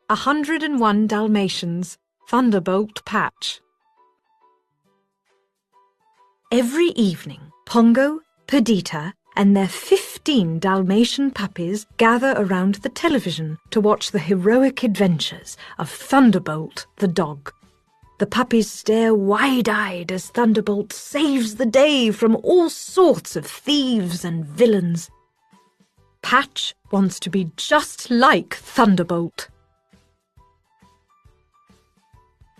101 Dalmatians, Thunderbolt Patch. Every evening, Pongo, Perdita, and their 15 Dalmatian puppies gather around the television to watch the heroic adventures of Thunderbolt the dog. The puppies stare wide-eyed as Thunderbolt saves the day from all sorts of thieves and villains. Patch wants to be just like Thunderbolt.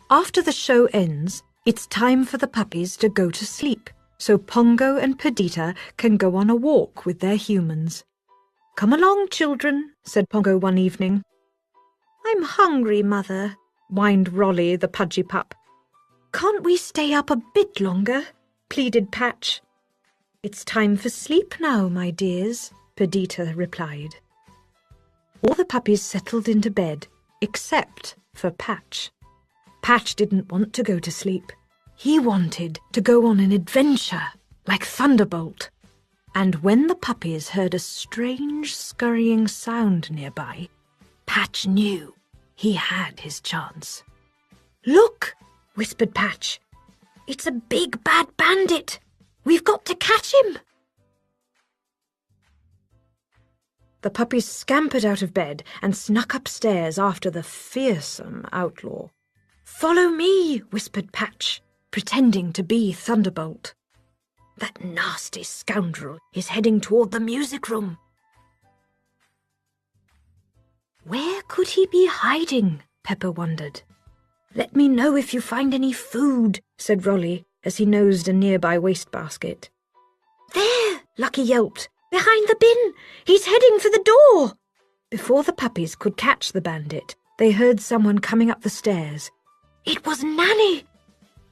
After the show ends, it's time for the puppies to go to sleep, so Pongo and Perdita can go on a walk with their humans. "Come along, children," said Pongo one evening. "I'm hungry, Mother," whined Rolly, the pudgy pup. "Can't we stay up a bit longer?" pleaded Patch. "It's time for sleep now, my dears," Perdita replied. All the puppies settled into bed, except for Patch. Patch didn't want to go to sleep. He wanted to go on an adventure, like Thunderbolt. And when the puppies heard a strange scurrying sound nearby, Patch knew he had his chance. "Look!" whispered Patch. "It's a big bad bandit! We've got to catch him!" The puppies scampered out of bed and snuck upstairs after the fearsome outlaw. "Follow me," whispered Patch, pretending to be Thunderbolt. "That nasty scoundrel is heading toward the music room." "Where could he be hiding?" Pepper wondered. "Let me know if you find any food," said Rolly as he nosed a nearby wastebasket. "There!" Lucky yelped. "Behind the bin! He's heading for the door!" Before the puppies could catch the bandit, they heard someone coming up the stairs. It was Nanny!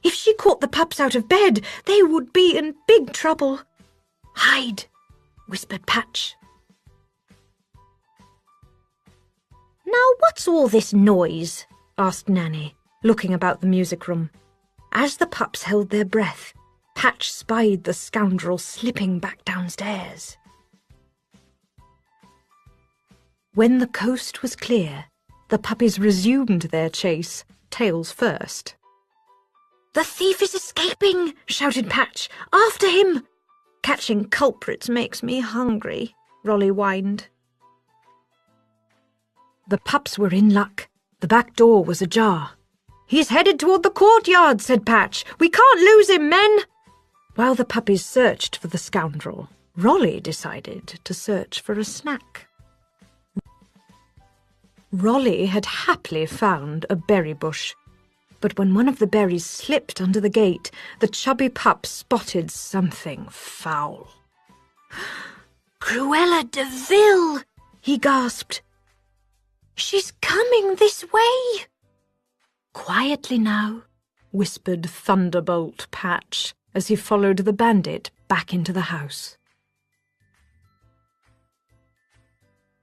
If she caught the pups out of bed, they would be in big trouble. "Hide," whispered Patch. "Now what's all this noise?" asked Nanny, looking about the music room. As the pups held their breath, Patch spied the scoundrel slipping back downstairs. When the coast was clear, the puppies resumed their chase, tails first. "The thief is escaping!" shouted Patch. "After him!" "Catching culprits makes me hungry," Rolly whined. The pups were in luck. The back door was ajar. "He's headed toward the courtyard," said Patch. "We can't lose him, men!" While the puppies searched for the scoundrel, Rolly decided to search for a snack. Rolly had happily found a berry bush, but when one of the berries slipped under the gate, the chubby pup spotted something foul. "Cruella de Vil!" he gasped. "She's coming this way!" "Quietly now," whispered Thunderbolt Patch as he followed the bandit back into the house.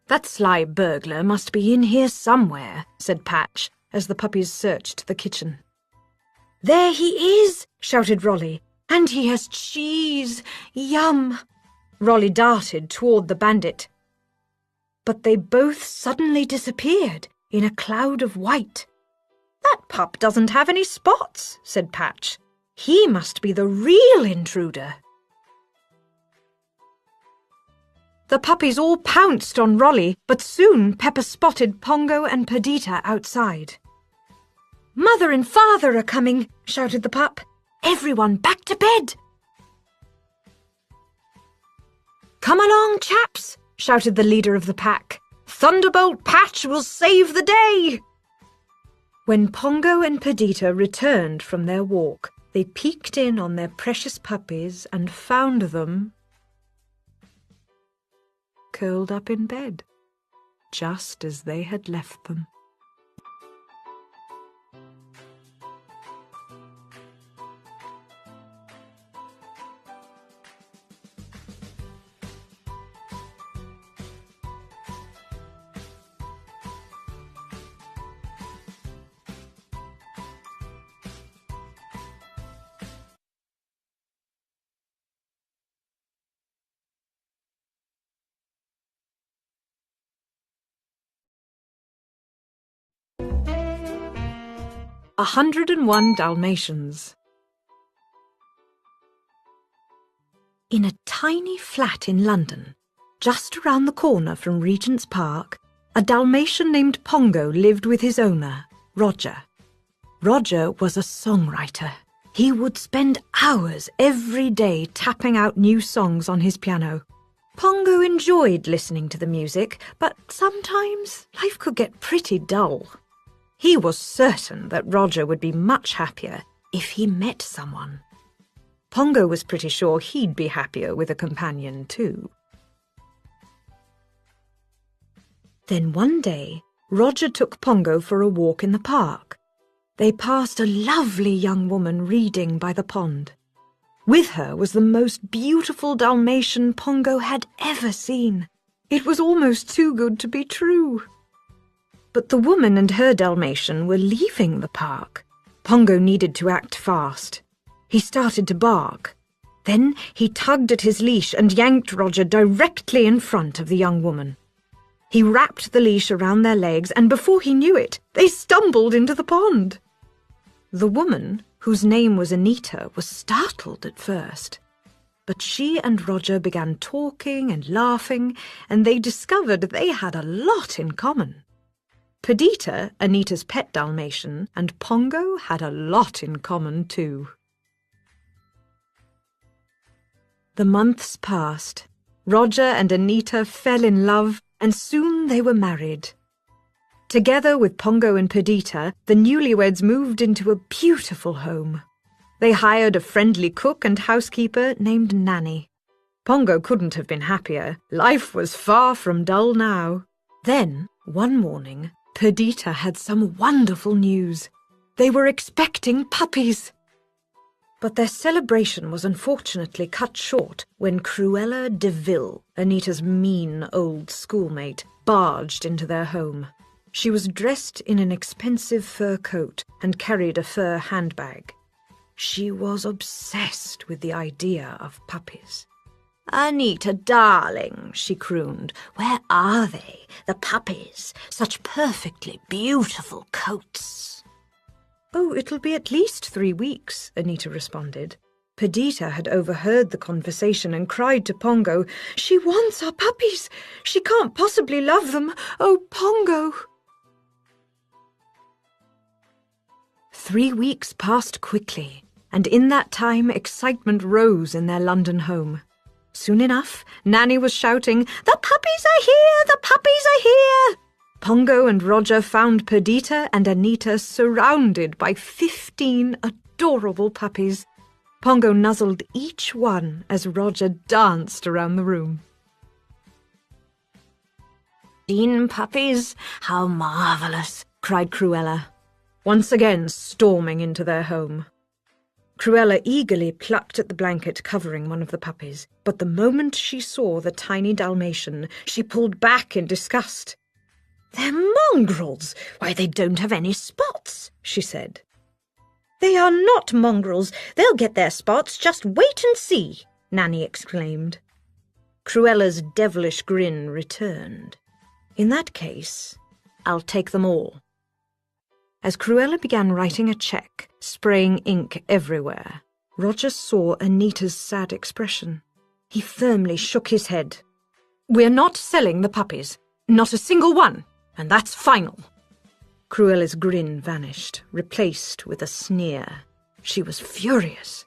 "That sly burglar must be in here somewhere," said Patch as the puppies searched the kitchen. "There he is!" shouted Rolly. "And he has cheese! Yum!" Rolly darted toward the bandit. But they both suddenly disappeared in a cloud of white. "That pup doesn't have any spots," said Patch. "He must be the real intruder." The puppies all pounced on Rolly, but soon Pepper spotted Pongo and Perdita outside. "Mother and Father are coming," shouted the pup. "Everyone back to bed!" "Come along, chaps!" shouted the leader of the pack. "Thunderbolt Patch will save the day!" When Pongo and Perdita returned from their walk, they peeked in on their precious puppies and found them curled up in bed, just as they had left them. 101 Dalmatians. In a tiny flat in London, just around the corner from Regent's Park, a Dalmatian named Pongo lived with his owner, Roger. Roger was a songwriter. He would spend hours every day tapping out new songs on his piano. Pongo enjoyed listening to the music, but sometimes life could get pretty dull. He was certain that Roger would be much happier if he met someone. Pongo was pretty sure he'd be happier with a companion too. Then one day, Roger took Pongo for a walk in the park. They passed a lovely young woman reading by the pond. With her was the most beautiful Dalmatian Pongo had ever seen. It was almost too good to be true. But the woman and her Dalmatian were leaving the park. Pongo needed to act fast. He started to bark. Then he tugged at his leash and yanked Roger directly in front of the young woman. He wrapped the leash around their legs, and before he knew it, they stumbled into the pond. The woman, whose name was Anita, was startled at first. But she and Roger began talking and laughing, and they discovered they had a lot in common. Perdita, Anita's pet Dalmatian, and Pongo had a lot in common too. The months passed. Roger and Anita fell in love, and soon they were married. Together with Pongo and Perdita, the newlyweds moved into a beautiful home. They hired a friendly cook and housekeeper named Nanny. Pongo couldn't have been happier. Life was far from dull now. Then, one morning, Perdita had some wonderful news. They were expecting puppies. But their celebration was unfortunately cut short when Cruella de Vil, Anita's mean old schoolmate, barged into their home. She was dressed in an expensive fur coat and carried a fur handbag. She was obsessed with the idea of puppies. "Anita, darling," she crooned, "where are they, the puppies? Such perfectly beautiful coats." "Oh, it'll be at least 3 weeks," Anita responded. Perdita had overheard the conversation and cried to Pongo, "She wants our puppies! She can't possibly love them! Oh, Pongo!" 3 weeks passed quickly, and in that time excitement rose in their London home. Soon enough, Nanny was shouting, "The puppies are here! The puppies are here!" Pongo and Roger found Perdita and Anita surrounded by 15 adorable puppies. Pongo nuzzled each one as Roger danced around the room. "Seen puppies? How marvellous!" cried Cruella, once again storming into their home. Cruella eagerly plucked at the blanket covering one of the puppies, but the moment she saw the tiny Dalmatian, she pulled back in disgust. "They're mongrels! Why, they don't have any spots," she said. "They are not mongrels. They'll get their spots. Just wait and see," Nanny exclaimed. Cruella's devilish grin returned. "In that case, I'll take them all." As Cruella began writing a cheque, spraying ink everywhere, Roger saw Anita's sad expression. He firmly shook his head. "We're not selling the puppies. Not a single one. And that's final." Cruella's grin vanished, replaced with a sneer. She was furious.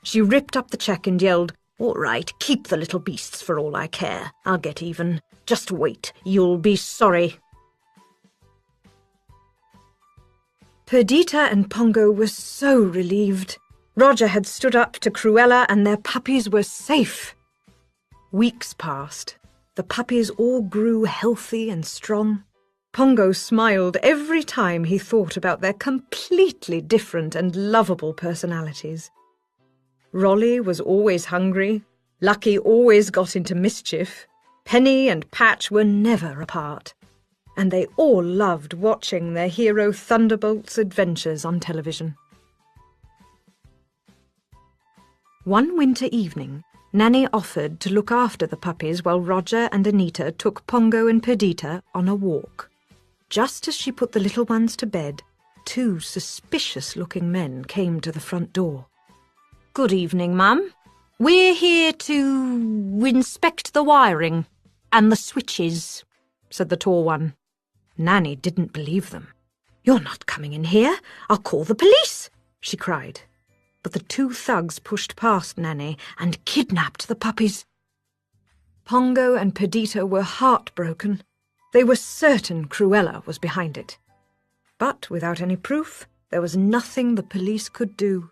She ripped up the cheque and yelled, "All right, keep the little beasts for all I care. I'll get even. Just wait, you'll be sorry." Perdita and Pongo were so relieved. Roger had stood up to Cruella and their puppies were safe. Weeks passed. The puppies all grew healthy and strong. Pongo smiled every time he thought about their completely different and lovable personalities. Rolly was always hungry. Lucky always got into mischief. Penny and Patch were never apart. And they all loved watching their hero Thunderbolt's adventures on television. One winter evening, Nanny offered to look after the puppies while Roger and Anita took Pongo and Perdita on a walk. Just as she put the little ones to bed, two suspicious-looking men came to the front door. "Good evening, ma'am. We're here to inspect the wiring and the switches," said the tall one. Nanny didn't believe them. "You're not coming in here. I'll call the police," she cried. But the two thugs pushed past Nanny and kidnapped the puppies. Pongo and Perdita were heartbroken. They were certain Cruella was behind it. But without any proof, there was nothing the police could do.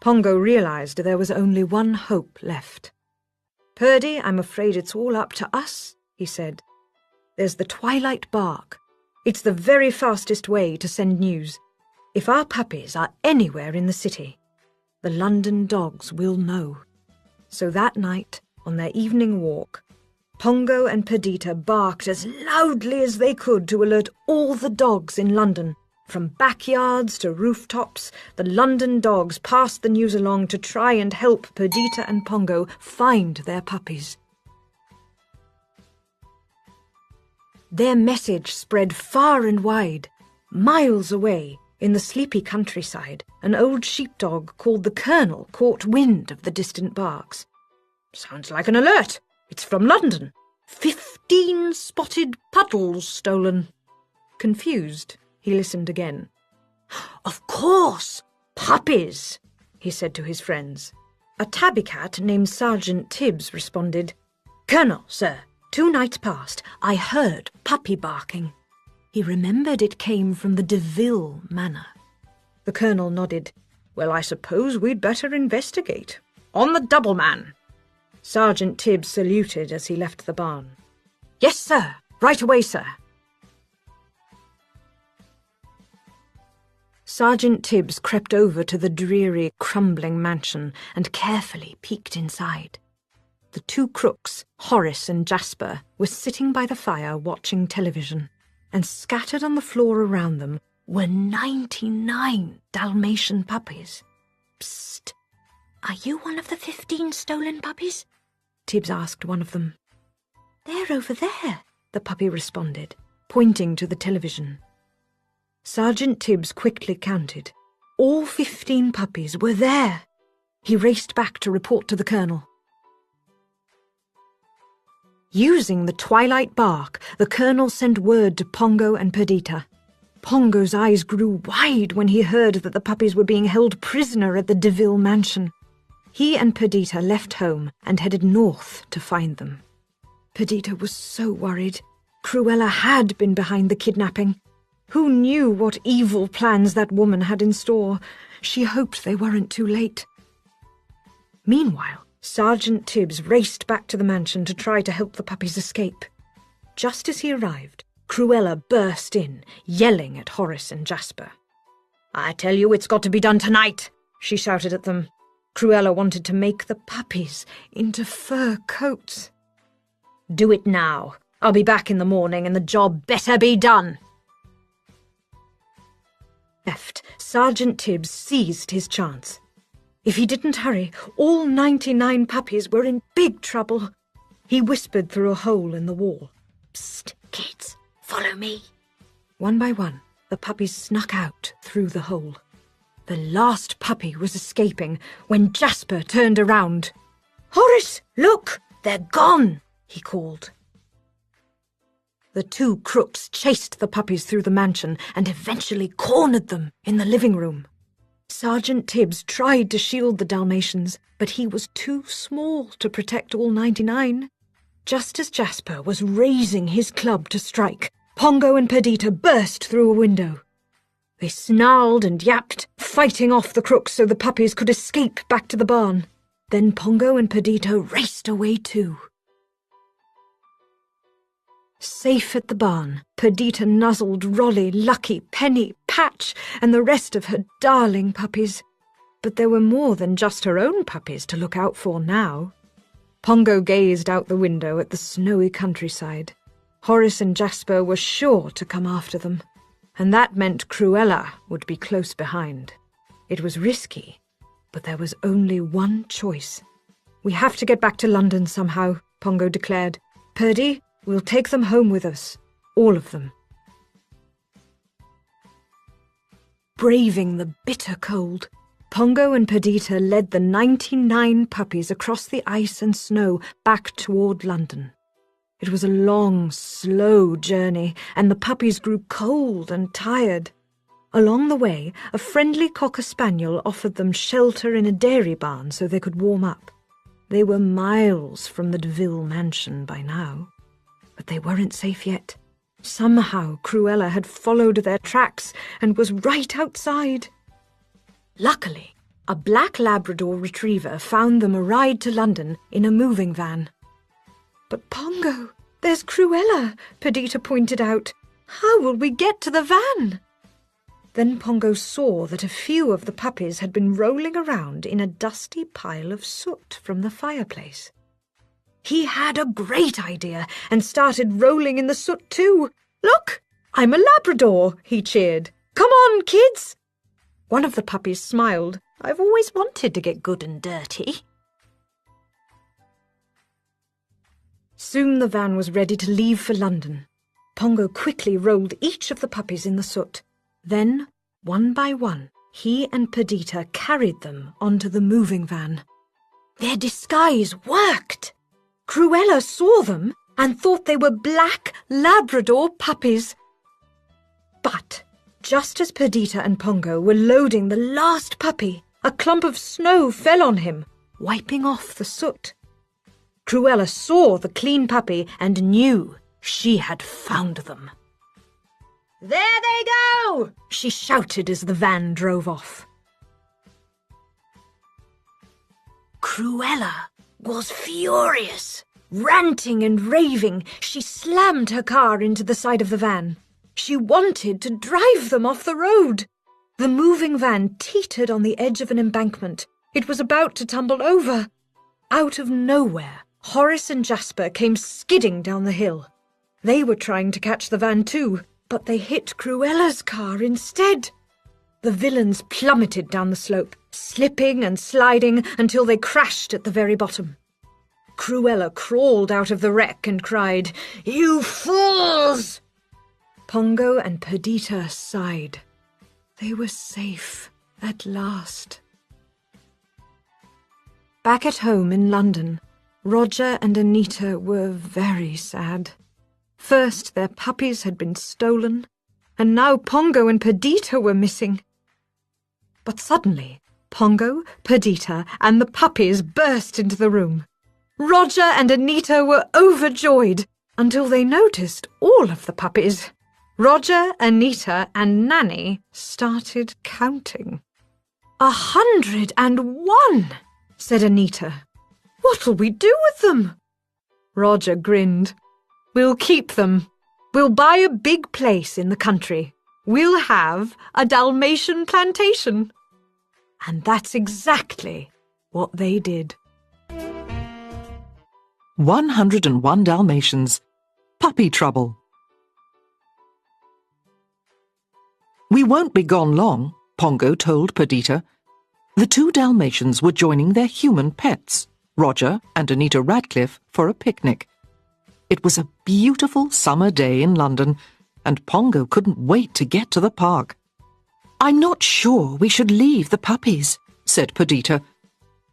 Pongo realized there was only one hope left. "Purdy, I'm afraid it's all up to us," he said. "There's the twilight bark. It's the very fastest way to send news. If our puppies are anywhere in the city, the London dogs will know." So that night, on their evening walk, Pongo and Perdita barked as loudly as they could to alert all the dogs in London. From backyards to rooftops, the London dogs passed the news along to try and help Perdita and Pongo find their puppies. Their message spread far and wide. Miles away, in the sleepy countryside, an old sheepdog called the Colonel caught wind of the distant barks. "Sounds like an alert. It's from London. 15 spotted puddles stolen." Confused, he listened again. "Of course! Puppies!" he said to his friends. A tabby cat named Sergeant Tibbs responded, "Colonel, sir, 2 nights past, I heard puppy barking." He remembered it came from the Deville manor. The Colonel nodded. "Well, I suppose we'd better investigate. On the double, man!" Sergeant Tibbs saluted as he left the barn. "Yes, sir. Right away, sir." Sergeant Tibbs crept over to the dreary, crumbling mansion and carefully peeked inside. The two crooks, Horace and Jasper, were sitting by the fire watching television, and scattered on the floor around them were 99 Dalmatian puppies. "Psst! Are you one of the 15 stolen puppies?" Tibbs asked one of them. "They're over there," the puppy responded, pointing to the television. Sergeant Tibbs quickly counted. All 15 puppies were there. He raced back to report to the Colonel. Using the twilight bark, the Colonel sent word to Pongo and Perdita. Pongo's eyes grew wide when he heard that the puppies were being held prisoner at the Deville mansion. He and Perdita left home and headed north to find them. Perdita was so worried. Cruella had been behind the kidnapping. Who knew what evil plans that woman had in store? She hoped they weren't too late. Meanwhile, Sergeant Tibbs raced back to the mansion to try to help the puppies escape. Just as he arrived, Cruella burst in, yelling at Horace and Jasper. "I tell you it's got to be done tonight," she shouted at them. Cruella wanted to make the puppies into fur coats. "Do it now. I'll be back in the morning and the job better be done." Sergeant Tibbs seized his chance. If he didn't hurry, all 99 puppies were in big trouble. He whispered through a hole in the wall. "Psst, kids, follow me." One by one, the puppies snuck out through the hole. The last puppy was escaping when Jasper turned around. "Horace, look! They're gone!" he called. The two crooks chased the puppies through the mansion and eventually cornered them in the living room. Sergeant Tibbs tried to shield the Dalmatians, but he was too small to protect all 99. Just as Jasper was raising his club to strike, Pongo and Perdita burst through a window. They snarled and yapped, fighting off the crooks so the puppies could escape back to the barn. Then Pongo and Perdita raced away too. Safe at the barn, Perdita nuzzled Rolly, Lucky, Penny, Patch, and the rest of her darling puppies. But there were more than just her own puppies to look out for now. Pongo gazed out the window at the snowy countryside. Horace and Jasper were sure to come after them, and that meant Cruella would be close behind. It was risky, but there was only one choice. "We have to get back to London somehow," Pongo declared. "Purdy, we'll take them home with us, all of them." braving the bitter cold. Pongo and Perdita led the 99 puppies across the ice and snow back toward London. It was a long, slow journey, and the puppies grew cold and tired. Along the way, a friendly cocker-spaniel offered them shelter in a dairy barn so they could warm up. They were miles from the Deville mansion by now. But they weren't safe yet. Somehow Cruella had followed their tracks and was right outside. Luckily, a black Labrador retriever found them a ride to London in a moving van. "But Pongo, there's Cruella," Perdita pointed out. "How will we get to the van?" Then Pongo saw that a few of the puppies had been rolling around in a dusty pile of soot from the fireplace. He had a great idea and started rolling in the soot too. "Look, I'm a Labrador," he cheered. "Come on, kids." One of the puppies smiled. "I've always wanted to get good and dirty." Soon the van was ready to leave for London. Pongo quickly rolled each of the puppies in the soot. Then, one by one, he and Perdita carried them onto the moving van. Their disguise worked! Cruella saw them and thought they were black Labrador puppies. But just as Perdita and Pongo were loading the last puppy, a clump of snow fell on him, wiping off the soot. Cruella saw the clean puppy and knew she had found them. "There they go!" she shouted as the van drove off. Cruella was furious. Ranting and raving, she slammed her car into the side of the van. She wanted to drive them off the road. The moving van teetered on the edge of an embankment. It was about to tumble over. Out of nowhere, Horace and Jasper came skidding down the hill. They were trying to catch the van too, but they hit Cruella's car instead. The villains plummeted down the slope, slipping and sliding until they crashed at the very bottom. Cruella crawled out of the wreck and cried, "You fools!" Pongo and Perdita sighed. They were safe at last. Back at home in London, Roger and Anita were very sad. First, their puppies had been stolen, and now Pongo and Perdita were missing. But suddenly, Pongo, Perdita, and the puppies burst into the room. Roger and Anita were overjoyed until they noticed all of the puppies. Roger, Anita, and Nanny started counting. 101, said Anita. "What'll we do with them?" Roger grinned. "We'll keep them. We'll buy a big place in the country. We'll have a Dalmatian plantation." And that's exactly what they did. 101 Dalmatians. Puppy trouble. "We won't be gone long," Pongo told Perdita. The 2 Dalmatians were joining their human pets, Roger and Anita Radcliffe, for a picnic. It was a beautiful summer day in London, and Pongo couldn't wait to get to the park. "I'm not sure we should leave the puppies," said Perdita.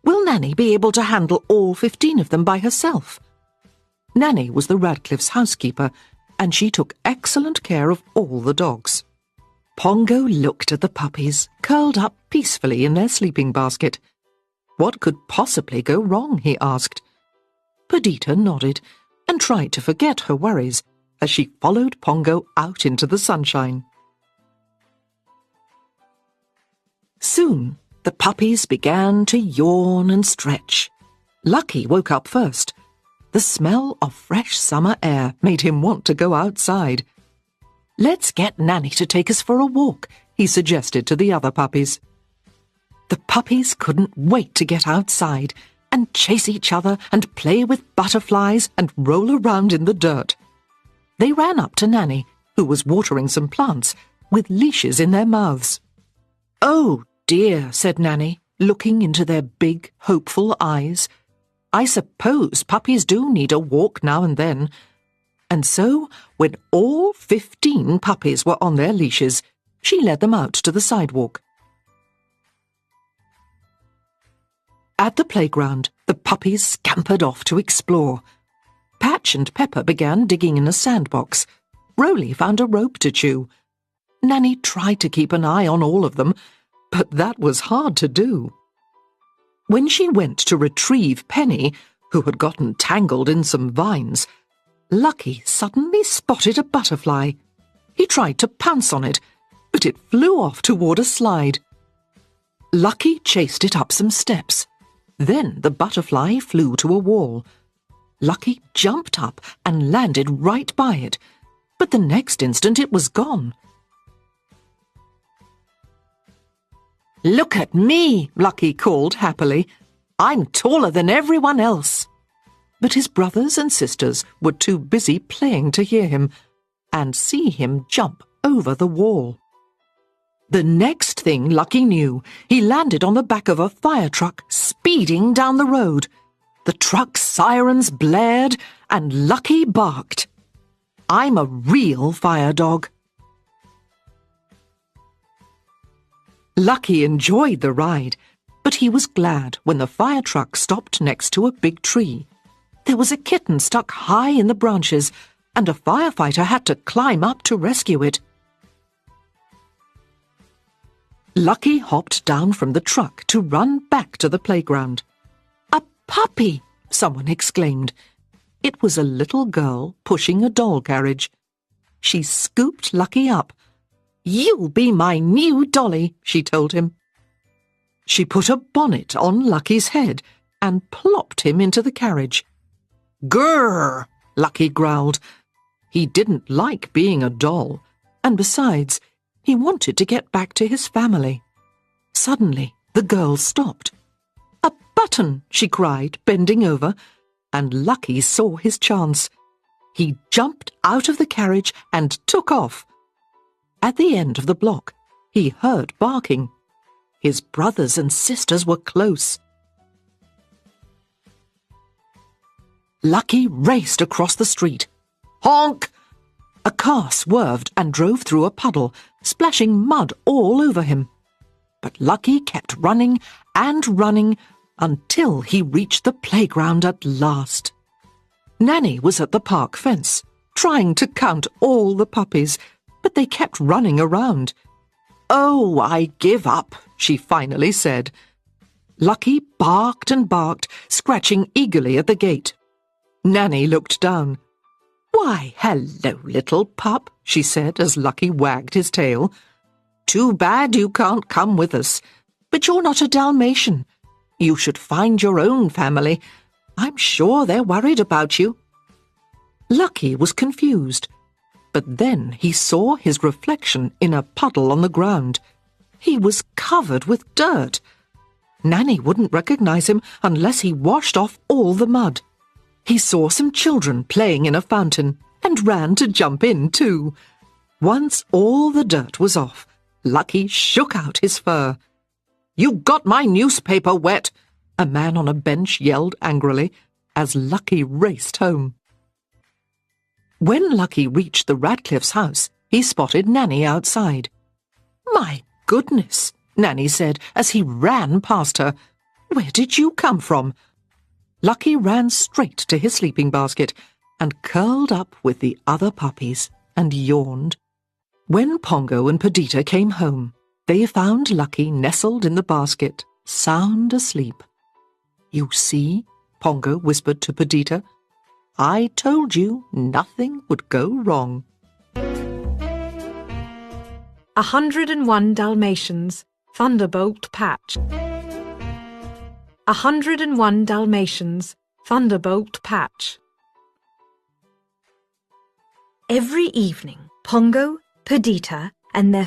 "Will Nanny be able to handle all 15 of them by herself?" Nanny was the Radcliffe's housekeeper, and she took excellent care of all the dogs. Pongo looked at the puppies, curled up peacefully in their sleeping basket. What could possibly go wrong, he asked. Perdita nodded and tried to forget her worries as she followed Pongo out into the sunshine. Soon, the puppies began to yawn and stretch. Lucky woke up first. The smell of fresh summer air made him want to go outside. "Let's get Nanny to take us for a walk," he suggested to the other puppies. The puppies couldn't wait to get outside and chase each other and play with butterflies and roll around in the dirt. They ran up to Nanny, who was watering some plants, with leashes in their mouths. "Oh dear," said Nanny, looking into their big, hopeful eyes. "I suppose puppies do need a walk now and then." And so, when all 15 puppies were on their leashes, She led them out to the sidewalk. At the playground, the puppies scampered off to explore. Patch and Pepper began digging in a sandbox. Roly found a rope to chew. Nanny tried to keep an eye on all of them, but that was hard to do. When she went to retrieve Penny, who had gotten tangled in some vines, Lucky suddenly spotted a butterfly. He tried to pounce on it, but it flew off toward a slide. Lucky chased it up some steps. Then the butterfly flew to a wall. Lucky jumped up and landed right by it, but the next instant it was gone. "Look at me," Lucky called happily. "I'm taller than everyone else." But his brothers and sisters were too busy playing to hear him and see him jump over the wall. The next thing Lucky knew, he landed on the back of a fire truck speeding down the road. The truck's sirens blared and Lucky barked. "I'm a real fire dog." Lucky enjoyed the ride, but he was glad when the fire truck stopped next to a big tree. There was a kitten stuck high in the branches, and a firefighter had to climb up to rescue it. Lucky hopped down from the truck to run back to the playground. "A puppy!" someone exclaimed. It was a little girl pushing a doll carriage. She scooped Lucky up. "You'll be my new dolly," she told him. She put a bonnet on Lucky's head and plopped him into the carriage. "Grrr!" Lucky growled. He didn't like being a doll, and besides, he wanted to get back to his family. Suddenly, the girl stopped. "A button!" she cried, bending over, and Lucky saw his chance. He jumped out of the carriage and took off. At the end of the block, he heard barking. His brothers and sisters were close. Lucky raced across the street. Honk! A car swerved and drove through a puddle, splashing mud all over him. But Lucky kept running and running until he reached the playground at last. Nanny was at the park fence, trying to count all the puppies, but they kept running around. "Oh, I give up," she finally said. Lucky barked and barked, scratching eagerly at the gate. Nanny looked down. "Why, hello, little pup," she said as Lucky wagged his tail. "Too bad you can't come with us. But you're not a Dalmatian. You should find your own family. I'm sure they're worried about you." Lucky was confused, but then he saw his reflection in a puddle on the ground. He was covered with dirt. Nanny wouldn't recognize him unless he washed off all the mud. He saw some children playing in a fountain and ran to jump in too. Once all the dirt was off, Lucky shook out his fur. "You got my newspaper wet," a man on a bench yelled angrily as Lucky raced home. When Lucky reached the Radcliffe's house, he spotted Nanny outside. "My goodness," Nanny said as he ran past her. "Where did you come from?" Lucky ran straight to his sleeping basket and curled up with the other puppies and yawned. When Pongo and Perdita came home, they found Lucky nestled in the basket, sound asleep. "You see," Pongo whispered to Perdita, "I told you nothing would go wrong." 101 Dalmatians, Thunderbolt Patch. 101 Dalmatians, Thunderbolt Patch. Every evening, Pongo, Perdita, and their